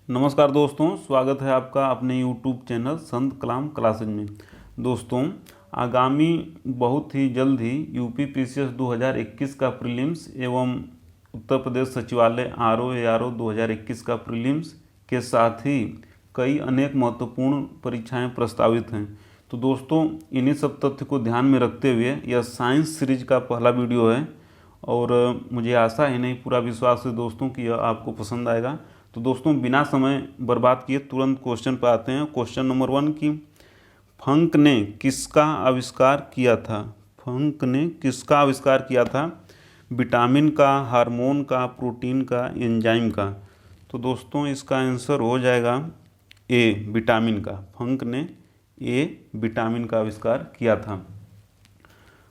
नमस्कार दोस्तों, स्वागत है आपका अपने YouTube चैनल संत कलाम क्लासेज में। दोस्तों, आगामी बहुत ही जल्द ही यूपी पीसीएस 2021 का प्रीलिम्स एवं उत्तर प्रदेश सचिवालय आरओ एआरओ 2021 का प्रीलिम्स के साथ ही कई अनेक महत्वपूर्ण परीक्षाएं प्रस्तावित हैं। तो दोस्तों, इन्हीं सब तथ्य को ध्यान में रखते हुए यह साइंस सीरीज का पहला वीडियो है और मुझे आशा ही नहीं पूरा विश्वास है दोस्तों कि यह आपको पसंद आएगा। तो दोस्तों, बिना समय बर्बाद किए तुरंत क्वेश्चन पर आते हैं। क्वेश्चन नंबर 1 की फंक ने किसका आविष्कार किया था? फंक ने किसका आविष्कार किया था? विटामिन का, हार्मोन का, प्रोटीन का, एंजाइम का? तो दोस्तों, इसका आंसर हो जाएगा ए, विटामिन का। फंक ने विटामिन का आविष्कार किया था।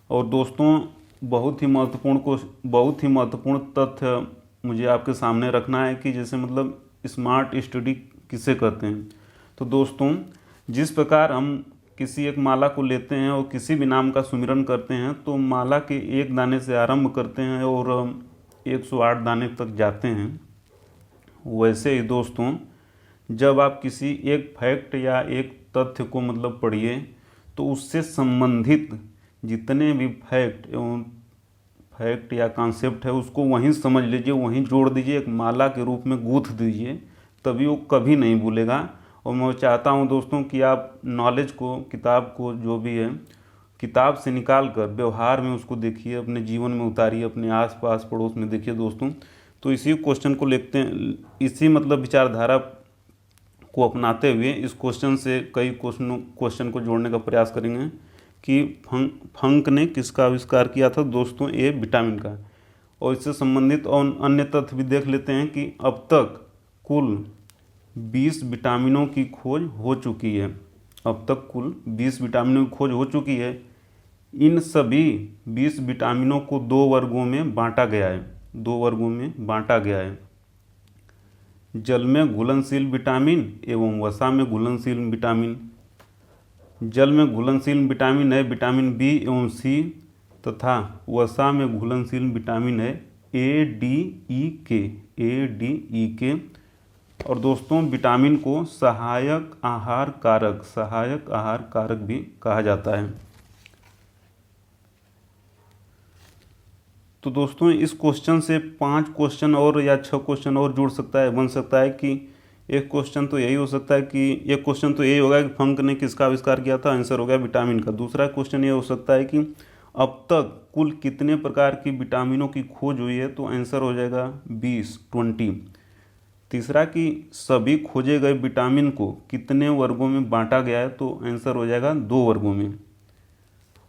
और दोस्तों, बहुत ही महत्वपूर्ण तथ्य मुझे आपके सामने रखना है कि जैसे मतलब स्मार्ट स्टडी किसे कहते हैं। तो दोस्तों, जिस प्रकार हम किसी एक माला को लेते हैं और किसी भी नाम का सुमिरन करते हैं तो माला के एक दाने से आरंभ करते हैं और 108 दाने तक जाते हैं, वैसे ही दोस्तों जब आप किसी एक फैक्ट या एक तथ्य को मतलब पढ़िए तो उससे संबंधित जितने भी फैक्ट या कॉन्सेप्ट है उसको वहीं समझ लीजिए, वहीं जोड़ दीजिए, एक माला के रूप में गूंथ दीजिए, तभी वो कभी नहीं भूलेगा। और मैं चाहता हूँ दोस्तों कि आप नॉलेज को, किताब को, जो भी है किताब से निकाल कर व्यवहार में उसको देखिए, अपने जीवन में उतारिए, अपने आसपास पड़ोस में देखिए दोस्तों। तो इसी क्वेश्चन को लिखते हैं, इसी मतलब विचारधारा को अपनाते हुए इस क्वेश्चन से कई क्वेश्चन को जोड़ने का प्रयास करेंगे कि फंक ने किसका आविष्कार किया था? दोस्तों, ए, विटामिन का। और इससे संबंधित और अन्य तथ्य भी देख लेते हैं कि अब तक कुल 20 विटामिनों की खोज हो चुकी है। अब तक कुल 20 विटामिनों की खोज हो चुकी है। इन सभी 20 विटामिनों को 2 वर्गों में बांटा गया है। 2 वर्गों में बांटा गया है। जल में घुलनशील विटामिन एवं वसा में घुलनशील विटामिन। जल में घुलनशील विटामिन है विटामिन बी एवं सी तथा वसा में घुलनशील विटामिन है ए, डी, ई के। और दोस्तों, विटामिन को सहायक आहार कारक भी कहा जाता है। तो दोस्तों, इस क्वेश्चन से 5 क्वेश्चन और या 6 क्वेश्चन और जुड़ सकता है, बन सकता है कि एक क्वेश्चन तो यही हो सकता है कि एक क्वेश्चन तो यही होगा कि फंक ने किसका आविष्कार किया था, आंसर हो गया विटामिन का। दूसरा क्वेश्चन ये हो सकता है कि अब तक कुल कितने प्रकार की विटामिनों की खोज हुई है, तो आंसर हो जाएगा 20। तीसरा कि सभी खोजे गए विटामिन को कितने वर्गों में बांटा गया है, तो आंसर हो जाएगा 2 वर्गों में।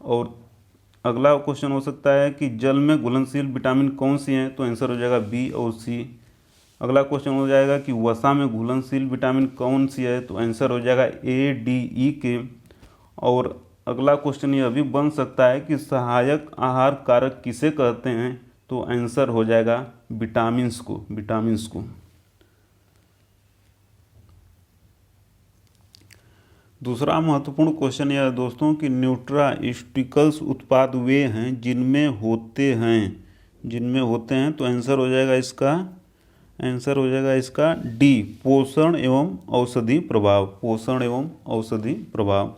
और अगला क्वेश्चन हो सकता है कि जल में घुलनशील विटामिन कौन सी हैं, तो आंसर हो जाएगा बी और सी। अगला क्वेश्चन हो जाएगा कि वसा में घुलनशील विटामिन कौन सी है, तो आंसर हो जाएगा ए, डी, ई के। और अगला क्वेश्चन यह भी बन सकता है कि सहायक आहार कारक किसे कहते हैं, तो आंसर हो जाएगा विटामिन्स को। दूसरा महत्वपूर्ण क्वेश्चन यह है दोस्तों कि न्यूट्रास्यूटिकल्स उत्पाद वे हैं जिनमें होते हैं, तो आंसर हो जाएगा इसका डी, पोषण एवं औषधि प्रभाव।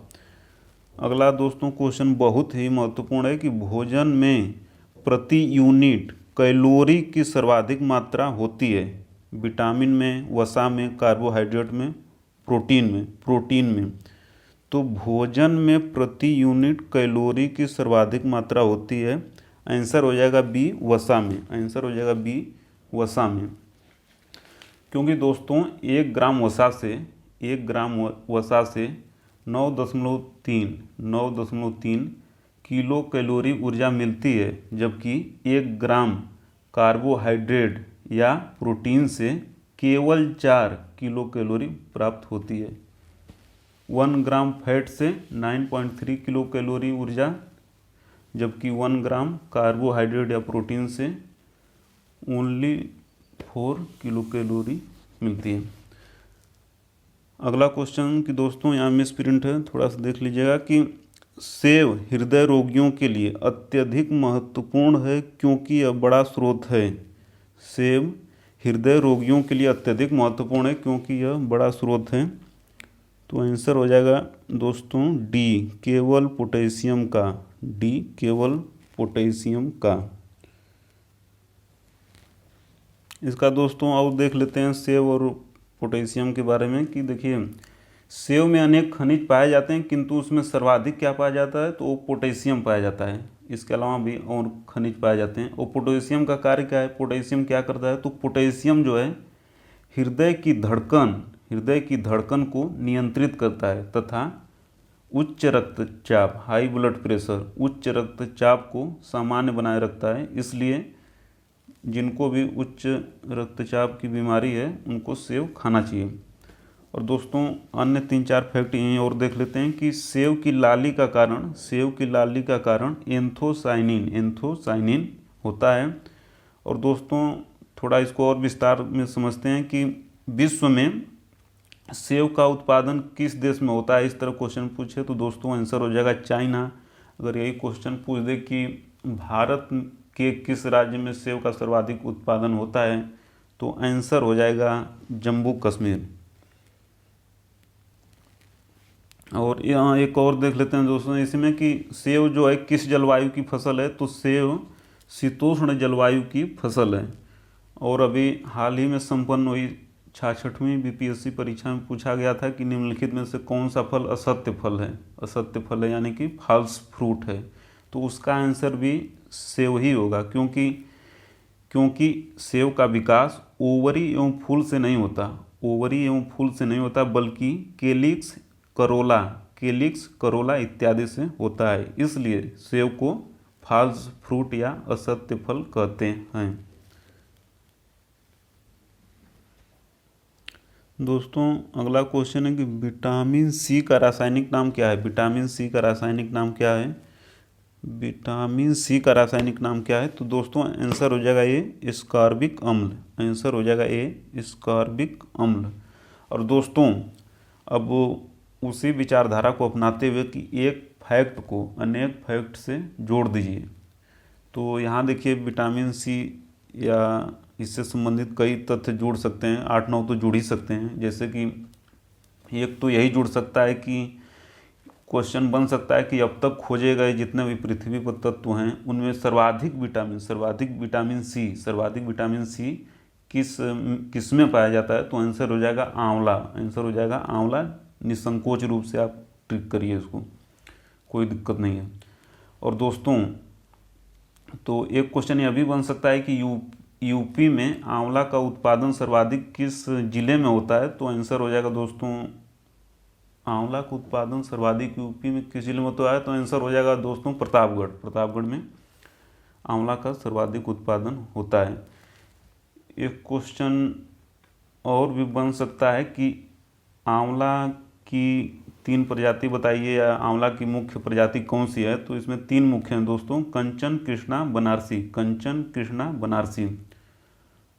अगला दोस्तों क्वेश्चन बहुत ही महत्वपूर्ण है कि भोजन में प्रति यूनिट कैलोरी की सर्वाधिक मात्रा होती है। विटामिन में, वसा में, कार्बोहाइड्रेट में, प्रोटीन में। तो भोजन में प्रति यूनिट कैलोरी की सर्वाधिक मात्रा होती है, आंसर हो जाएगा बी, वसा में। क्योंकि दोस्तों 1 ग्राम वसा से 9.3 किलो कैलोरी ऊर्जा मिलती है, जबकि 1 ग्राम कार्बोहाइड्रेट या प्रोटीन से केवल 4 किलो कैलोरी प्राप्त होती है। 1 ग्राम फैट से 9.3 किलो कैलोरी ऊर्जा, जबकि 1 ग्राम कार्बोहाइड्रेट या प्रोटीन से ओनली 4 किलो कैलोरी मिलती है। अगला क्वेश्चन कि दोस्तों यहाँ मिस प्रिंट है, थोड़ा सा देख लीजिएगा कि सेब हृदय रोगियों के लिए अत्यधिक महत्वपूर्ण है क्योंकि यह बड़ा स्रोत है। सेब हृदय रोगियों के लिए अत्यधिक महत्वपूर्ण है क्योंकि यह बड़ा स्रोत है। तो आंसर हो जाएगा दोस्तों डी, केवल पोटेशियम का। डी, केवल पोटेशियम का। इसका दोस्तों और देख लेते हैं सेव और पोटेशियम के बारे में कि देखिए सेव में अनेक खनिज पाए जाते हैं किंतु उसमें सर्वाधिक क्या पाया जाता है, तो वो पोटेशियम पाया जाता है। इसके अलावा भी और खनिज पाए जाते हैं। और पोटेशियम का कार्य क्या है, पोटेशियम क्या करता है, तो पोटेशियम जो है हृदय की धड़कन को नियंत्रित करता है तथा उच्च रक्तचाप, हाई ब्लड प्रेशर, उच्च रक्तचाप को सामान्य बनाए रखता है। इसलिए जिनको भी उच्च रक्तचाप की बीमारी है उनको सेव खाना चाहिए। और दोस्तों अन्य 3-4 फैक्ट यहीं और देख लेते हैं कि सेव की लाली का कारण एंथोसाइनिन होता है। और दोस्तों थोड़ा इसको और विस्तार में समझते हैं कि विश्व में सेव का उत्पादन किस देश में होता है। इस तरह क्वेश्चन पूछे तो दोस्तों आंसर हो जाएगा चाइना। अगर यही क्वेश्चन पूछ दे कि भारत के किस राज्य में सेव का सर्वाधिक उत्पादन होता है तो आंसर हो जाएगा जम्मू कश्मीर। और यहाँ एक और देख लेते हैं दोस्तों इसमें कि सेव जो है किस जलवायु की फसल है, तो सेव शीतोष्ण जलवायु की फसल है। और अभी हाल ही में संपन्न हुई 66वीं बीपीएससी परीक्षा में पूछा गया था कि निम्नलिखित में से कौन सा फल असत्य फल है यानी कि फॉल्स फ्रूट है। तो उसका आंसर भी सेव ही होगा क्योंकि सेव का विकास ओवरी एवं फूल से नहीं होता बल्कि केलिक्स करोला इत्यादि से होता है। इसलिए सेव को फॉल्स फ्रूट या असत्य फल कहते हैं। दोस्तों अगला क्वेश्चन है कि विटामिन सी का रासायनिक नाम क्या है। विटामिन सी का रासायनिक नाम क्या है, तो दोस्तों आंसर हो जाएगा ए, स्कॉर्बिक अम्ल। और दोस्तों अब उसी विचारधारा को अपनाते हुए कि एक फैक्ट को अनेक फैक्ट से जोड़ दीजिए। तो यहाँ देखिए विटामिन सी या इससे संबंधित कई तथ्य जुड़ सकते हैं, 8-9 तो जुड़ ही सकते हैं। जैसे कि एक तो यही जुड़ सकता है कि क्वेश्चन बन सकता है कि अब तक खोजे गए जितने भी पृथ्वी पर तत्व हैं उनमें सर्वाधिक विटामिन सी किस में पाया जाता है, तो आंसर हो जाएगा आंवला। निसंकोच रूप से आप ट्रिक करिए इसको, कोई दिक्कत नहीं है। और दोस्तों तो एक क्वेश्चन यह भी बन सकता है कि यूपी में आंवला का उत्पादन सर्वाधिक किस जिले में होता है, तो आंसर हो जाएगा दोस्तों आंवला का उत्पादन सर्वाधिक यूपी में किस जिले में होता है, तो आंसर हो जाएगा दोस्तों प्रतापगढ़ में आंवला का सर्वाधिक उत्पादन होता है। एक क्वेश्चन और भी बन सकता है कि आंवला की 3 प्रजाति बताइए या आंवला की मुख्य प्रजाति कौन सी है, तो इसमें 3 मुख्य हैं दोस्तों, कंचन, कृष्णा, बनारसी।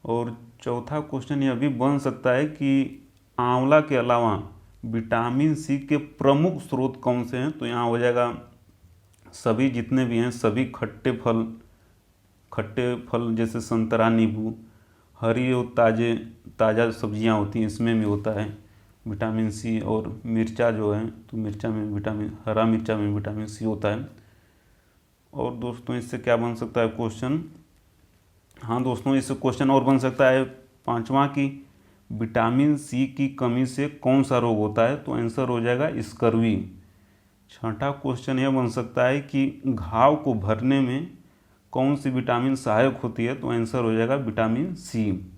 और चौथा क्वेश्चन यह भी बन सकता है कि आंवला के अलावा विटामिन सी के प्रमुख स्रोत कौन से हैं, तो यहाँ हो जाएगा सभी जितने भी हैं सभी खट्टे फल जैसे संतरा, नींबू, हरी और ताज़ा सब्जियां होती हैं इसमें भी होता है विटामिन सी। और मिर्चा जो है तो हरा मिर्चा में विटामिन सी होता है। और दोस्तों इससे क्या बन सकता है क्वेश्चन, हाँ दोस्तों इससे क्वेश्चन और बन सकता है 5वां की विटामिन सी की कमी से कौन सा रोग होता है, तो आंसर हो जाएगा स्कर्वी। 6ठा क्वेश्चन यह बन सकता है कि घाव को भरने में कौन सी विटामिन सहायक होती है, तो आंसर हो जाएगा विटामिन सी।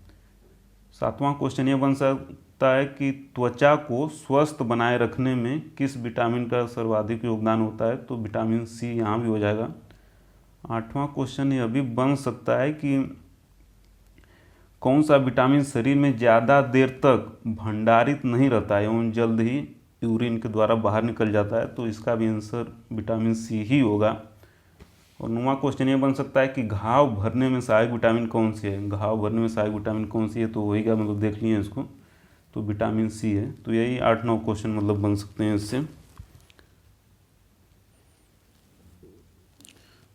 7वां क्वेश्चन यह बन सकता है कि त्वचा को स्वस्थ बनाए रखने में किस विटामिन का सर्वाधिक योगदान होता है, तो विटामिन सी यहाँ भी हो जाएगा। 8वां क्वेश्चन यह भी बन सकता है कि कौन सा विटामिन शरीर में ज़्यादा देर तक भंडारित नहीं रहता है एवं जल्द ही यूरिन के द्वारा बाहर निकल जाता है, तो इसका भी आंसर विटामिन सी ही होगा। और 9वां क्वेश्चन ये बन सकता है कि घाव भरने में सहायक विटामिन कौन सी है, तो वही का मतलब देख लिए इसको, तो विटामिन सी है। तो यही 8-9 क्वेश्चन मतलब बन सकते हैं इससे।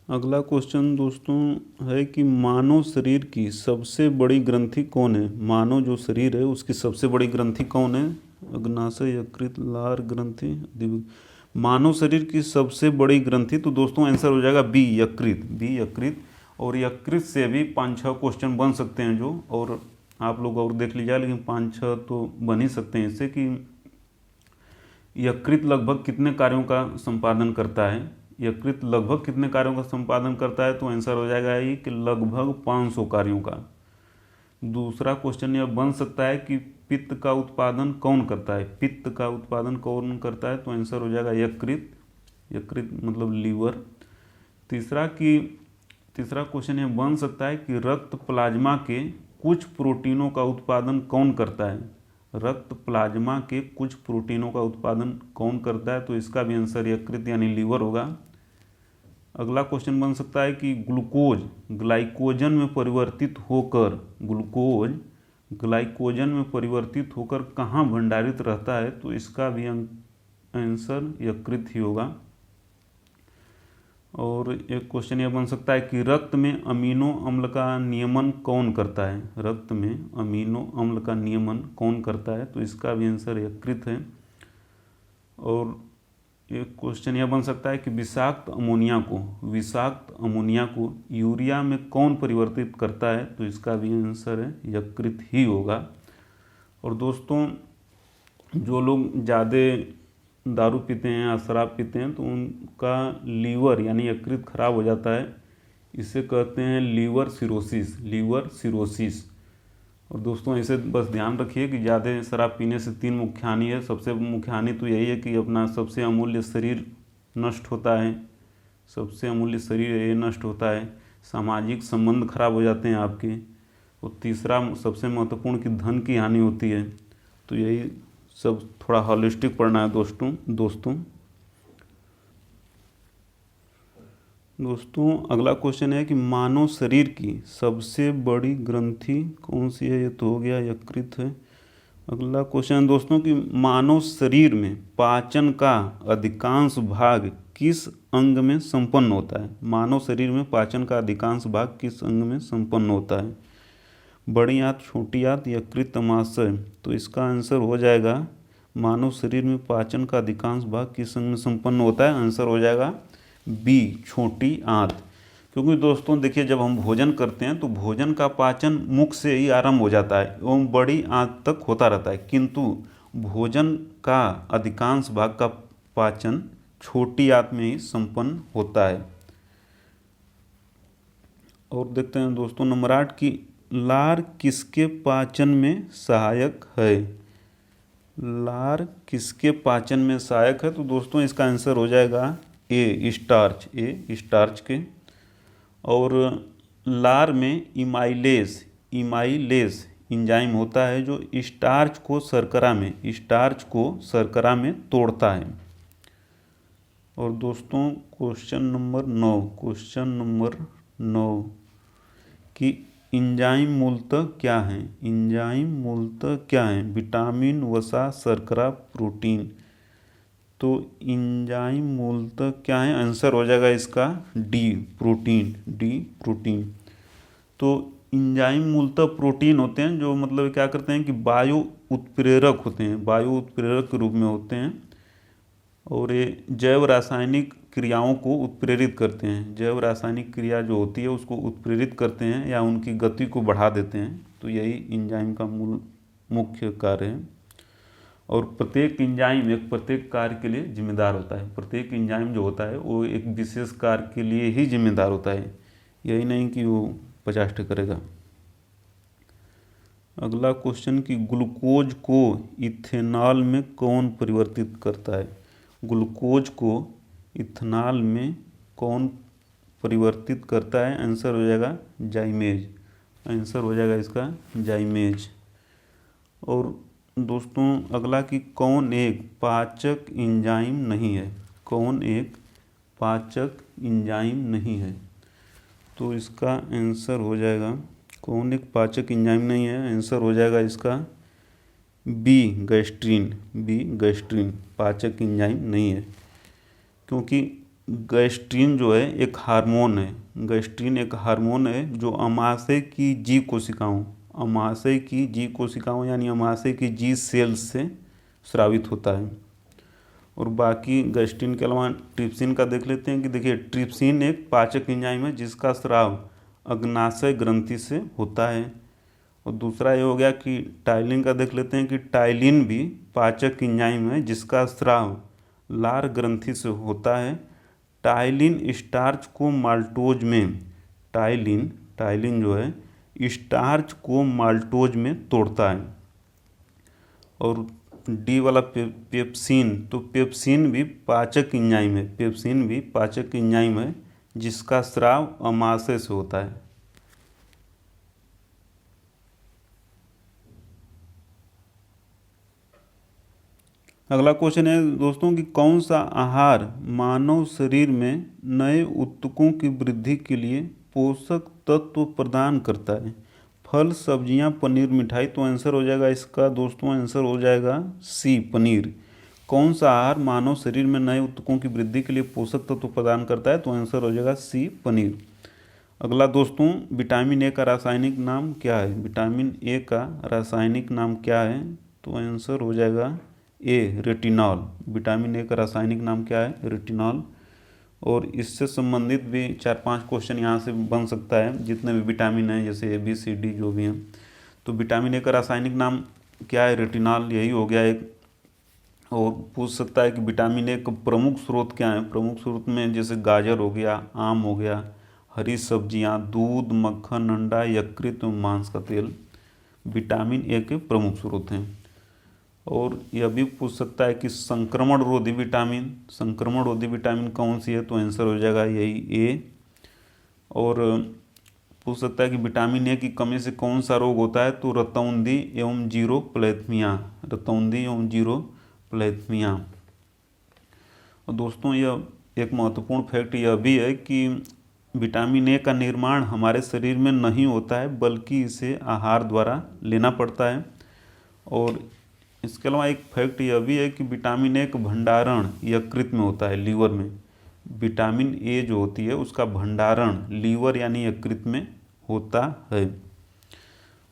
अगला क्वेश्चन दोस्तों है कि मानव शरीर की सबसे बड़ी ग्रंथि कौन है। मानव जो शरीर है उसकी सबसे बड़ी ग्रंथि कौन है। अग्नाशय, यकृत, लार ग्रंथि, मानव शरीर की सबसे बड़ी ग्रंथि, तो दोस्तों आंसर हो जाएगा बी, यकृत। बी, यकृत। और यकृत से भी 5-6 क्वेश्चन बन सकते हैं जो, और आप लोग और देख लीजिए, लेकिन 5-6 तो बन ही सकते हैं इससे कि यकृत लगभग कितने कार्यों का संपादन करता है। यकृत लगभग कितने कार्यों का संपादन करता है, तो आंसर हो जाएगा ये कि लगभग 500 कार्यों का। दूसरा क्वेश्चन यह बन सकता है कि पित्त का उत्पादन कौन करता है। पित्त का उत्पादन कौन करता है, तो आंसर हो जाएगा यकृत। यकृत मतलब लीवर। तीसरा क्वेश्चन यह बन सकता है कि रक्त प्लाज्मा के कुछ प्रोटीनों का उत्पादन कौन करता है। रक्त प्लाज्मा के कुछ प्रोटीनों का उत्पादन कौन करता है, तो इसका भी आंसर यकृत यानी लीवर होगा। अगला क्वेश्चन बन सकता है कि ग्लूकोज ग्लाइकोजन में परिवर्तित होकर कहाँ भंडारित रहता है, तो इसका भी आंसर यकृत ही होगा। और एक क्वेश्चन यह बन सकता है कि रक्त में अमीनो अम्ल का नियमन कौन करता है। रक्त में अमीनो अम्ल का नियमन कौन करता है, तो इसका भी आंसर यकृत है। और एक क्वेश्चन यह बन सकता है कि विषाक्त अमोनिया को यूरिया में कौन परिवर्तित करता है, तो इसका भी आंसर है यकृत ही होगा। और दोस्तों जो लोग ज़्यादा दारू पीते हैं या शराब पीते हैं तो उनका लीवर यानी यकृत खराब हो जाता है, इसे कहते हैं लीवर सिरोसिस। और दोस्तों इसे बस ध्यान रखिए कि ज़्यादा शराब पीने से 3 मुख्य हानि है। सबसे मुख्य हानि तो यही है कि अपना सबसे अमूल्य शरीर नष्ट होता है, सबसे अमूल्य शरीर ये नष्ट होता है, सामाजिक संबंध खराब हो जाते हैं आपके, और तीसरा सबसे महत्वपूर्ण कि धन की हानि होती है। तो यही सब थोड़ा हॉलिस्टिक पढ़ना है दोस्तों अगला क्वेश्चन है कि मानव शरीर की सबसे बड़ी ग्रंथि कौन सी है। ये तो हो गया यकृत है। अगला क्वेश्चन है दोस्तों कि मानव शरीर में पाचन का अधिकांश भाग किस अंग में संपन्न होता है। मानव शरीर में पाचन का अधिकांश भाग किस अंग में संपन्न होता है। बड़ी आंत, छोटी आंत, यकृत, अमाशय, तो इसका आंसर हो जाएगा मानव शरीर में पाचन का अधिकांश भाग किस अंग में संपन्न होता है, आंसर हो जाएगा बी, छोटी आंत। क्योंकि दोस्तों देखिए जब हम भोजन करते हैं तो भोजन का पाचन मुख से ही आरंभ हो जाता है एवं बड़ी आंत तक होता रहता है, किंतु भोजन का अधिकांश भाग का पाचन छोटी आंत में ही संपन्न होता है। और देखते हैं दोस्तों नंबर 8 की लार किसके पाचन में सहायक है। लार किसके पाचन में सहायक है, तो दोस्तों इसका आंसर हो जाएगा ए, स्टार्च के। और लार में इमाइलेज एंजाइम होता है जो स्टार्च को शर्करा में तोड़ता है। और दोस्तों क्वेश्चन नंबर 9 कि एंजाइम मूलतः क्या है। विटामिन, वसा, शर्करा, प्रोटीन, तो एंजाइम मूलतः क्या है, आंसर हो जाएगा इसका डी, प्रोटीन। तो एंजाइम मूलतः प्रोटीन होते हैं जो मतलब क्या करते हैं कि वायु उत्प्रेरक के रूप में होते हैं, और ये जैव रासायनिक क्रियाओं को उत्प्रेरित करते हैं। जैव रासायनिक क्रिया जो होती है उसको उत्प्रेरित करते हैं या उनकी गति को बढ़ा देते हैं, तो यही एंजाइम का मुख्य कार्य है। और प्रत्येक एंजाइम प्रत्येक कार्य के लिए जिम्मेदार होता है। प्रत्येक एंजाइम जो होता है वो एक विशेष कार्य के लिए ही जिम्मेदार होता है, यही नहीं कि वो 50 करेगा। अगला क्वेश्चन कि ग्लूकोज को इथेनॉल में कौन परिवर्तित करता है। ग्लूकोज को इथेनॉल में कौन परिवर्तित करता है, आंसर हो जाएगा जाइमेज। और दोस्तों अगला कि कौन एक पाचक एंजाइम नहीं है, तो इसका आंसर हो जाएगा कौन एक पाचक एंजाइम नहीं है, आंसर हो जाएगा इसका बी, गैस्ट्रीन। पाचक एंजाइम नहीं है, क्योंकि गैस्ट्रीन जो है एक हार्मोन है। गैस्ट्रीन एक हार्मोन है जो अमाशय की जीव कोशिकाओं यानी अमाशय की जी सेल्स से स्रावित होता है। और बाकी गैस्ट्रीन के अलावा ट्रिप्सिन का देख लेते हैं कि देखिए ट्रिप्सिन एक पाचक एंजाइम है जिसका स्राव अग्नाशय ग्रंथि से होता है। और दूसरा ये हो गया कि टाइलिन का देख लेते हैं कि टाइलिन भी पाचक एंजाइम है जिसका स्राव लार ग्रंथि से होता है। टाइलिन स्टार्च को माल्टोज में टाइलिन जो है स्टार्च को माल्टोज में तोड़ता है। और डी वाला पेप्सिन, तो पेप्सिन भी पाचक एंजाइम है जिसका स्राव अमाशय से होता है। अगला क्वेश्चन है दोस्तों कि कौन सा आहार मानव शरीर में नए ऊतकों की वृद्धि के लिए पोषक तत्व प्रदान करता है? फल, सब्जियां, पनीर, मिठाई। तो आंसर हो जाएगा इसका दोस्तों, आंसर हो जाएगा सी, पनीर। कौन सा आहार मानव शरीर में नए ऊतकों की वृद्धि के लिए पोषक तत्व प्रदान करता है? तो आंसर हो जाएगा सी, पनीर। अगला दोस्तों, विटामिन ए का रासायनिक नाम क्या है? विटामिन ए का रासायनिक नाम क्या है? तो आंसर हो जाएगा ए, रेटिनॉल। विटामिन ए का रासायनिक नाम क्या है? रेटिनॉल। और इससे संबंधित भी 4-5 क्वेश्चन यहाँ से बन सकता है, जितने भी विटामिन हैं जैसे ए बी सी डी जो भी हैं। तो विटामिन ए का रासायनिक नाम क्या है? रेटिनॉल, यही हो गया एक। और पूछ सकता है कि विटामिन ए का प्रमुख स्रोत क्या है? प्रमुख स्रोत में जैसे गाजर हो गया, आम हो गया, हरी सब्जियां, दूध, मक्खन, अंडा, यकृत, मांस का तेल विटामिन ए के प्रमुख स्रोत हैं। और यह भी पूछ सकता है कि संक्रमण रोधी विटामिन कौन सी है? तो आंसर हो जाएगा यही ए। और पूछ सकता है कि विटामिन ए की कमी से कौन सा रोग होता है? तो रतौंधी एवं जीरोप्लेथमिया। और दोस्तों यह एक महत्वपूर्ण फैक्ट यह भी है कि विटामिन ए का निर्माण हमारे शरीर में नहीं होता है, बल्कि इसे आहार द्वारा लेना पड़ता है। और इसके अलावा एक फैक्ट यह भी है कि विटामिन ए का भंडारण यकृत में होता है, लीवर में। विटामिन ए जो होती है उसका भंडारण लीवर यानी यकृत में होता है।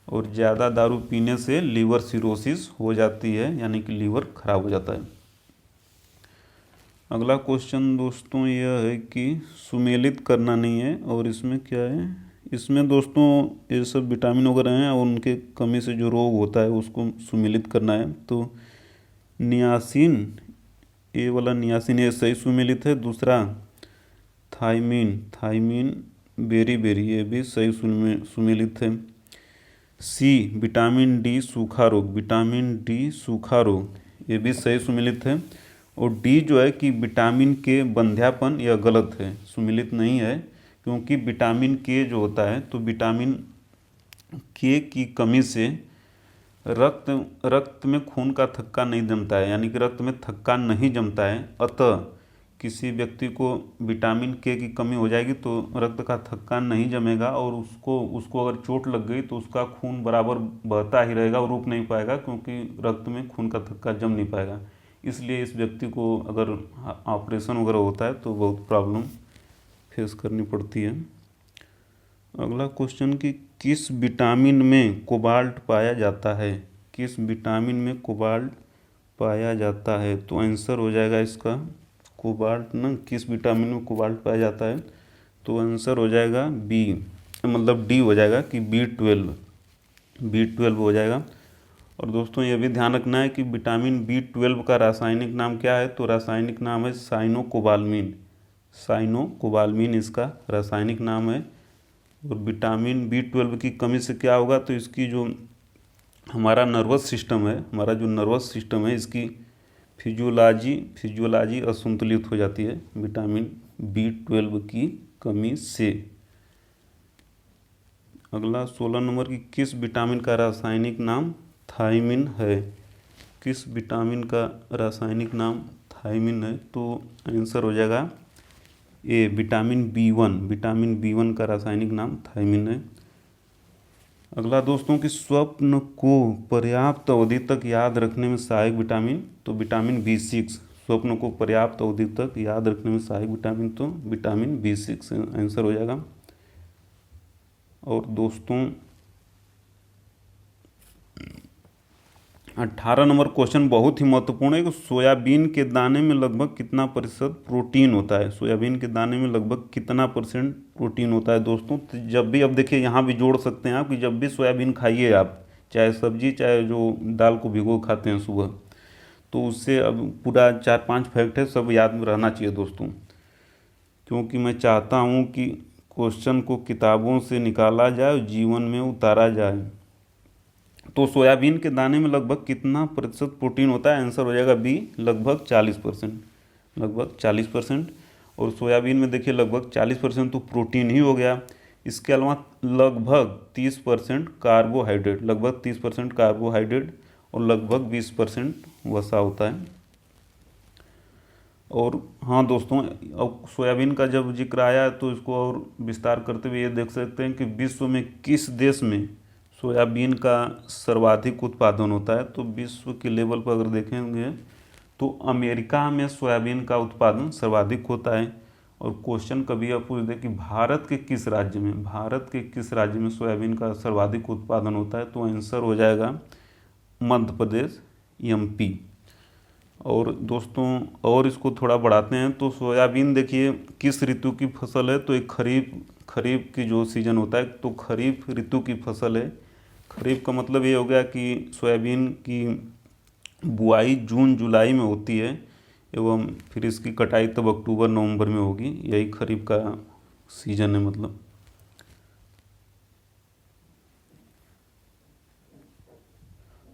और ज़्यादा दारू पीने से लीवर सिरोसिस हो जाती है, यानी कि लीवर खराब हो जाता है। अगला क्वेश्चन दोस्तों यह है कि सुमेलित करना नहीं है, और इसमें क्या है? इसमें दोस्तों ये सब विटामिन वगैरह हैं और उनके कमी से जो रोग होता है उसको सुमेलित करना है। तो नियासिन, ए वाला नियासिन ये सही सुमेलित है। दूसरा थाइमीन बेरी ये भी सही सुमेलित है। सी विटामिन डी सूखा रोग ये भी सही सुमेलित है। और डी जो है कि विटामिन के बंध्यापन, यह गलत है, सुमेलित नहीं है। क्योंकि विटामिन के जो होता है, तो विटामिन के की कमी से रक्त में खून का थक्का नहीं जमता है, यानी कि रक्त में थक्का नहीं जमता है। अतः किसी व्यक्ति को विटामिन के की कमी हो जाएगी तो रक्त का थक्का नहीं जमेगा, और उसको अगर चोट लग गई तो उसका खून बराबर बहता ही रहेगा और रुक नहीं पाएगा, क्योंकि रक्त में खून का थक्का जम नहीं पाएगा। इसलिए इस व्यक्ति को अगर ऑपरेशन वगैरह होता है तो बहुत प्रॉब्लम फेस करनी पड़ती है। अगला क्वेश्चन कि किस विटामिन में कोबाल्ट पाया जाता है? किस विटामिन में कोबाल्ट पाया जाता है? तो आंसर हो जाएगा इसका कोबाल्ट ना, किस विटामिन में कोबाल्ट पाया जाता है? तो आंसर हो जाएगा बी, मतलब डी हो जाएगा कि B12 हो जाएगा। और दोस्तों ये भी ध्यान रखना है कि विटामिन B12 का रासायनिक नाम क्या है? तो रासायनिक नाम है साइनोकोबाल्मिन इसका रासायनिक नाम है। और विटामिन B12 की कमी से क्या होगा? तो इसकी जो हमारा नर्वस सिस्टम है इसकी फिजियोलॉजी असंतुलित हो जाती है विटामिन B12 की कमी से। अगला 16 नंबर की किस विटामिन का रासायनिक नाम थायमिन है? किस विटामिन का रासायनिक नाम थायमिन है? तो आंसर हो जाएगा ए, विटामिन B1 का रासायनिक नाम थायमिन है। अगला दोस्तों कि स्वप्न को पर्याप्त अवधि तक याद रखने में सहायक विटामिन, तो विटामिन B6। स्वप्न को पर्याप्त अवधि तक याद रखने में सहायक विटामिन, तो विटामिन B6 आंसर हो जाएगा। और दोस्तों 18 नंबर क्वेश्चन बहुत ही महत्वपूर्ण है कि सोयाबीन के दाने में लगभग कितना प्रतिशत प्रोटीन होता है। सोयाबीन के दाने में लगभग कितना परसेंट प्रोटीन होता है दोस्तों। तो जब भी, अब देखिए यहाँ भी जोड़ सकते हैं आप कि जब भी सोयाबीन खाइए आप, चाहे सब्जी चाहे जो दाल को भिगो खाते हैं सुबह, तो उससे अब पूरा 4-5 फैक्ट है, सब याद में रहना चाहिए दोस्तों, क्योंकि मैं चाहता हूँ कि क्वेश्चन को किताबों से निकाला जाए और जीवन में उतारा जाए। तो सोयाबीन के दाने में लगभग कितना प्रतिशत प्रोटीन होता है, आंसर हो जाएगा बी, लगभग 40%, लगभग 40%। और सोयाबीन में देखिए लगभग 40% तो प्रोटीन ही हो गया, इसके अलावा लगभग 30% कार्बोहाइड्रेट, लगभग 30% कार्बोहाइड्रेट और लगभग 20% वसा होता है। और हाँ दोस्तों, अब सोयाबीन का जब जिक्र आया तो इसको और विस्तार करते हुए ये देख सकते हैं कि विश्व में किस देश में सोयाबीन का सर्वाधिक उत्पादन होता है। तो विश्व के लेवल पर अगर देखेंगे तो अमेरिका में सोयाबीन का उत्पादन सर्वाधिक होता है। और क्वेश्चन कभी आप पूछ दे कि भारत के किस राज्य में, भारत के किस राज्य में सोयाबीन का सर्वाधिक उत्पादन होता है, तो आंसर हो जाएगा मध्य प्रदेश, MP। और दोस्तों और इसको थोड़ा बढ़ाते हैं तो सोयाबीन देखिए किस ऋतु की फसल है, तो एक खरीफ की जो सीजन होता है, तो खरीफ ऋतु की फसल है। खरीफ का मतलब ये हो गया कि सोयाबीन की बुआई जून जुलाई में होती है एवं फिर इसकी कटाई तब अक्टूबर नवंबर में होगी, यही खरीफ का सीजन है मतलब।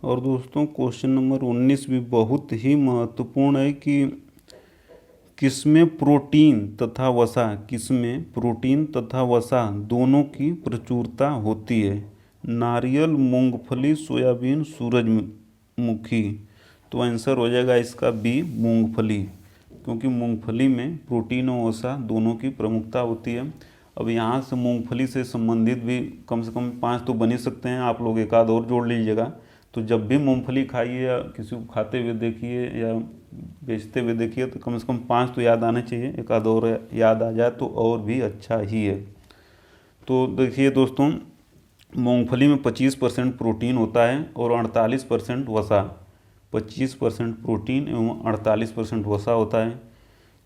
और दोस्तों क्वेश्चन नंबर 19 भी बहुत ही महत्वपूर्ण है कि किसमें प्रोटीन तथा वसा, किसमें प्रोटीन तथा वसा दोनों की प्रचुरता होती है। नारियल, मूंगफली, सोयाबीन, सूरजमुखी। तो आंसर हो जाएगा इसका बी, मूंगफली, क्योंकि मूंगफली में प्रोटीन और वसा दोनों की प्रमुखता होती है। अब यहाँ से मूंगफली से संबंधित भी कम से कम 5 तो बन ही सकते हैं, आप लोग एक आध और जोड़ लीजिएगा। तो जब भी मूंगफली खाइए या किसी को खाते हुए देखिए या बेचते हुए देखिए तो कम से कम 5 तो याद आने चाहिए, एक आध और याद आ जाए तो और भी अच्छा ही है। तो देखिए दोस्तों, मूंगफली में 25% प्रोटीन होता है और 48% वसा, 25% प्रोटीन एवं 48% वसा होता है।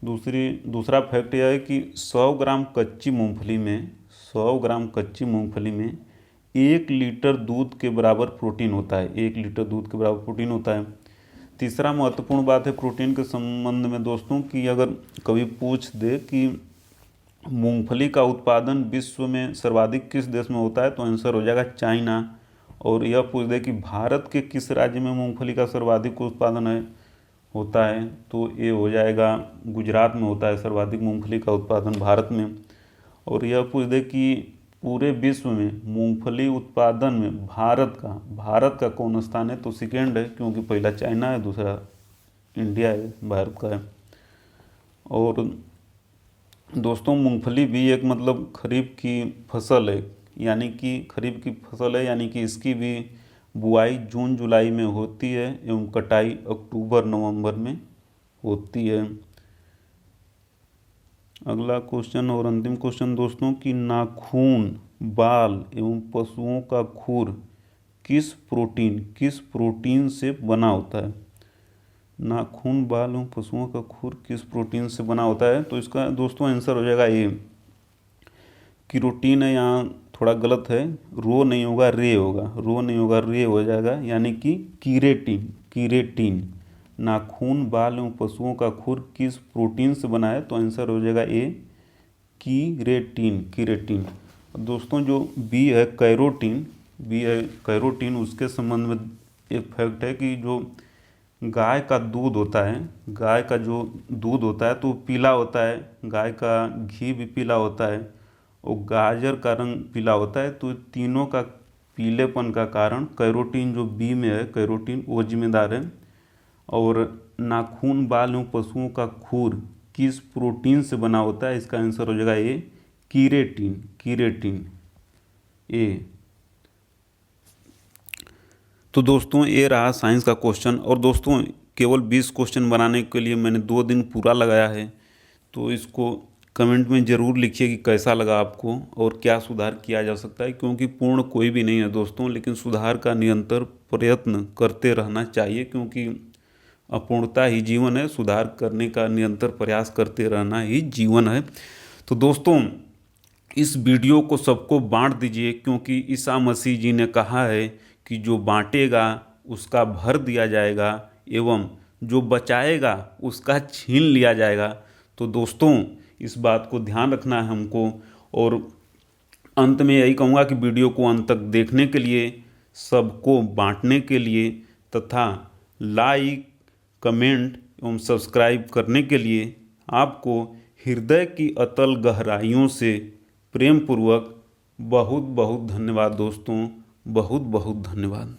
दूसरा फैक्ट यह है कि 100 ग्राम कच्ची मूंगफली में 100 ग्राम कच्ची मूंगफली में 1 लीटर दूध के बराबर प्रोटीन होता है, 1 लीटर दूध के बराबर प्रोटीन होता है। तीसरा महत्वपूर्ण बात है प्रोटीन के संबंध में दोस्तों कि अगर कभी पूछ दे कि मूंगफली का उत्पादन विश्व में सर्वाधिक किस देश में होता है, तो आंसर हो जाएगा चाइना। और यह पूछ दे कि भारत के किस राज्य में मूंगफली का सर्वाधिक उत्पादन होता है, तो ये हो जाएगा गुजरात में होता है सर्वाधिक मूंगफली का उत्पादन भारत में। और यह पूछ दे कि पूरे विश्व में मूंगफली उत्पादन में भारत का कौन स्थान है, तो सेकेंड है, क्योंकि पहला चाइना है, दूसरा इंडिया है, भारत का है। और दोस्तों मूंगफली भी एक मतलब खरीफ की फसल है, यानी कि इसकी भी बुआई जून जुलाई में होती है एवं कटाई अक्टूबर नवंबर में होती है। अगला क्वेश्चन और अंतिम क्वेश्चन दोस्तों कि नाखून, बाल एवं पशुओं का खुर किस प्रोटीन से बना होता है। नाखून, बाल एवं पशुओं का खुर किस प्रोटीन से बना होता है, तो इसका दोस्तों आंसर हो जाएगा ए, केरोटीन है। यहाँ थोड़ा गलत है, रो नहीं होगा रे होगा, रे हो जाएगा, यानी कि कीरेटिन। नाखून, बाल एवं पशुओं का खुर किस प्रोटीन से बना है, तो आंसर हो जाएगा ए, कीरेटिन। दोस्तों जो बी है कैरोटीन, उसके संबंध में एक फैक्ट है कि जो गाय का दूध होता है तो पीला होता है, गाय का घी भी पीला होता है और गाजर का रंग पीला होता है। तो तीनों का पीलेपन का कारण कैरोटीन जो बी में है, कैरोटीन वो जिम्मेदार है। और नाखून, बाल एवं पशुओं का खुर किस प्रोटीन से बना होता है, इसका आंसर हो जाएगा ए, कीरेटिन ए। तो दोस्तों ये रहा साइंस का क्वेश्चन। और दोस्तों केवल 20 क्वेश्चन बनाने के लिए मैंने 2 दिन पूरा लगाया है। तो इसको कमेंट में ज़रूर लिखिए कि कैसा लगा आपको और क्या सुधार किया जा सकता है, क्योंकि पूर्ण कोई भी नहीं है दोस्तों, लेकिन सुधार का निरंतर प्रयत्न करते रहना चाहिए, क्योंकि अपूर्णता ही जीवन है, सुधार करने का निरंतर प्रयास करते रहना ही जीवन है। तो दोस्तों, इस वीडियो को सबको बांट दीजिए, क्योंकि ईसा मसीह जी ने कहा है कि जो बांटेगा उसका भर दिया जाएगा एवं जो बचाएगा उसका छीन लिया जाएगा। तो दोस्तों, इस बात को ध्यान रखना है हमको। और अंत में यही कहूँगा कि वीडियो को अंत तक देखने के लिए, सबको बांटने के लिए तथा लाइक, कमेंट एवं सब्सक्राइब करने के लिए आपको हृदय की अतल गहराइयों से प्रेम पूर्वक बहुत बहुत धन्यवाद दोस्तों, बहुत बहुत धन्यवाद।